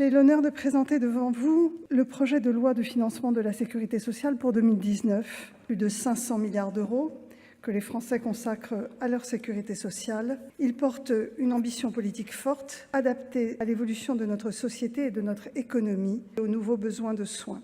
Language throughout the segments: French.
J'ai l'honneur de présenter devant vous le projet de loi de financement de la sécurité sociale pour 2019. Plus de 500 milliards d'euros que les Français consacrent à leur sécurité sociale. Il porte une ambition politique forte, adaptée à l'évolution de notre société et de notre économie et aux nouveaux besoins de soins.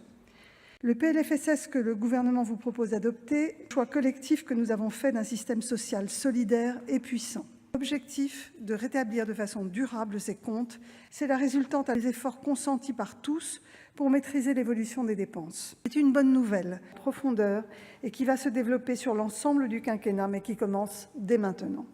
Le PLFSS que le gouvernement vous propose d'adopter, choix collectif que nous avons fait d'un système social solidaire et puissant. L'objectif de rétablir de façon durable ces comptes, c'est la résultante des efforts consentis par tous pour maîtriser l'évolution des dépenses. C'est une bonne nouvelle, profondeur, et qui va se développer sur l'ensemble du quinquennat, mais qui commence dès maintenant.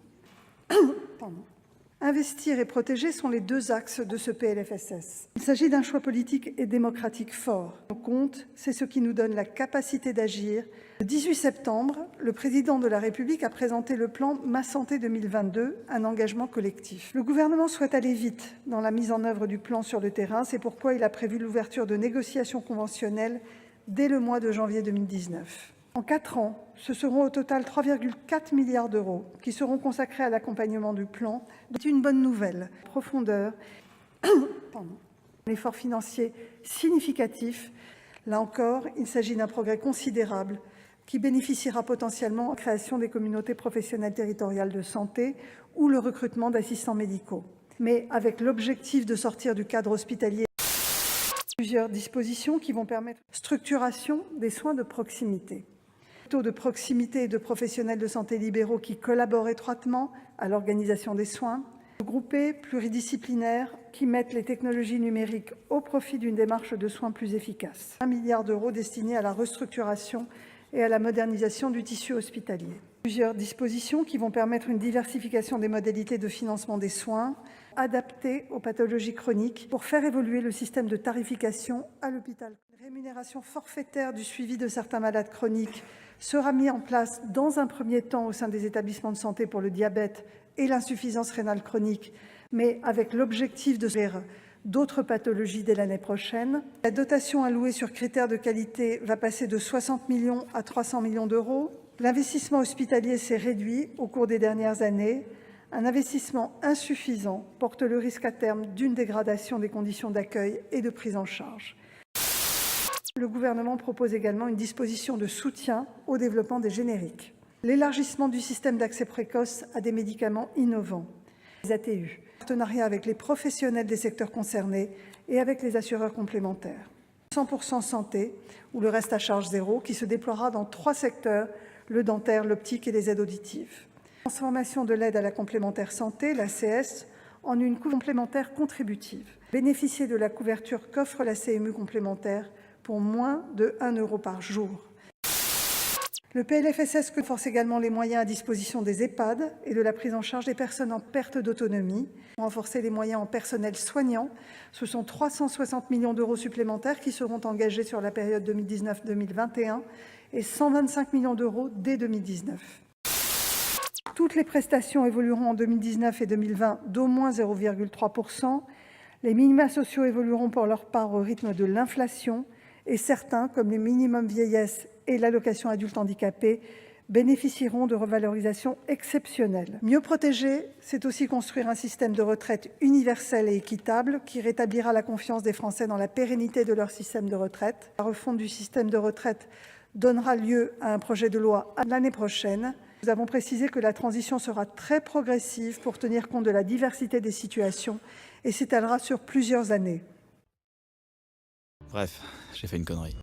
Investir et protéger sont les deux axes de ce PLFSS. Il s'agit d'un choix politique et démocratique fort. Nos comptes, c'est ce qui nous donne la capacité d'agir. Le 18 septembre, le président de la République a présenté le plan Ma Santé 2022, un engagement collectif. Le gouvernement souhaite aller vite dans la mise en œuvre du plan sur le terrain. C'est pourquoi il a prévu l'ouverture de négociations conventionnelles dès le mois de janvier 2019. En 4 ans, ce seront au total 3,4 milliards d'euros qui seront consacrés à l'accompagnement du plan. C'est une bonne nouvelle. Profondeur, un effort financier significatif. Là encore, il s'agit d'un progrès considérable qui bénéficiera potentiellement à la création des communautés professionnelles territoriales de santé ou le recrutement d'assistants médicaux. Mais avec l'objectif de sortir du cadre hospitalier, plusieurs dispositions qui vont permettre la structuration des soins de proximité. De proximité et de professionnels de santé libéraux qui collaborent étroitement à l'organisation des soins, groupés, pluridisciplinaires, qui mettent les technologies numériques au profit d'une démarche de soins plus efficace. 1 milliard d'euros destinés à la restructuration et à la modernisation du tissu hospitalier. Plusieurs dispositions qui vont permettre une diversification des modalités de financement des soins, adaptées aux pathologies chroniques, pour faire évoluer le système de tarification à l'hôpital. Une rémunération forfaitaire du suivi de certains malades chroniques sera mise en place dans un premier temps au sein des établissements de santé pour le diabète et l'insuffisance rénale chronique, mais avec l'objectif de faire d'autres pathologies dès l'année prochaine. La dotation allouée sur critères de qualité va passer de 60 millions à 300 millions d'euros. L'investissement hospitalier s'est réduit au cours des dernières années. Un investissement insuffisant porte le risque à terme d'une dégradation des conditions d'accueil et de prise en charge. Le gouvernement propose également une disposition de soutien au développement des génériques. L'élargissement du système d'accès précoce à des médicaments innovants, les ATU, partenariat avec les professionnels des secteurs concernés et avec les assureurs complémentaires. 100% santé, ou le reste à charge zéro, qui se déploiera dans 3 secteurs, le dentaire, l'optique et les aides auditives. Transformation de l'aide à la complémentaire santé, l'ACS, en une complémentaire contributive. Bénéficier de la couverture qu'offre la CMU complémentaire pour moins de 1 euro par jour. Le PLFSS renforce également les moyens à disposition des EHPAD et de la prise en charge des personnes en perte d'autonomie. Renforcer les moyens en personnel soignant, ce sont 360 millions d'euros supplémentaires qui seront engagés sur la période 2019-2021 et 125 millions d'euros dès 2019. Toutes les prestations évolueront en 2019 et 2020 d'au moins 0,3 %. Les minima sociaux évolueront pour leur part au rythme de l'inflation et certains, comme les minimums vieillesse et l'allocation adulte handicapé, bénéficieront de revalorisations exceptionnelles. Mieux protéger, c'est aussi construire un système de retraite universel et équitable qui rétablira la confiance des Français dans la pérennité de leur système de retraite. La refonte du système de retraite donnera lieu à un projet de loi l'année prochaine. Nous avons précisé que la transition sera très progressive pour tenir compte de la diversité des situations et s'étalera sur plusieurs années. Bref, j'ai fait une connerie.